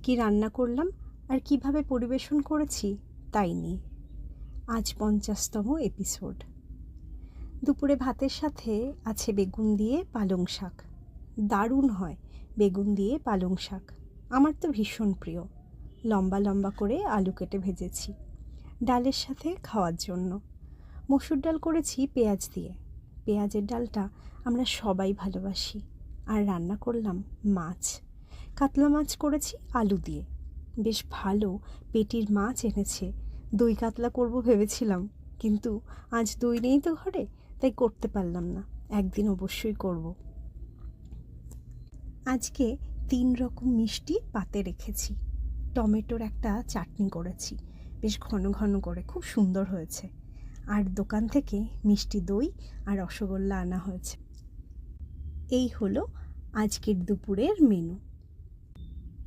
কি রান্না করলাম আর কিভাবে পরিবেশন করেছি তাই নিয়ে আজ 50তম এপিসোড। দুপুরে ভাতের সাথে আছে বেগুন দিয়ে পালং শাক। দারুণ হয় বেগুন দিয়ে পালং শাক, আমার তো ভীষণ প্রিয়। লম্বা লম্বা করে আলু কেটে ভেজেছি ডালের সাথে খাওয়ার জন্য। মসুর ডাল করেছি পেঁয়াজ দিয়ে। পেঁয়াজের ডালটা আমরা সবাই ভালোবাসি। আর রান্না করলাম মাছ, কাতলা মাছ করেছি আলু দিয়ে। বেশ ভালো পেটির মাছ এনেছে। দই কাতলা করব ভেবেছিলাম, কিন্তু আজ দই নেই তো ঘরে, তাই করতে পারলাম না। একদিন অবশ্যই করব। আজকে 3 রকম মিষ্টি পাতে রেখেছি। টমেটোর একটা চাটনি করেছি, বেশ ঘন ঘন করে, খুব সুন্দর হয়েছে। আর দোকান থেকে মিষ্টি দই আর রসগোল্লা আনা হয়েছে। এই হলো আজকের দুপুরের মেনু।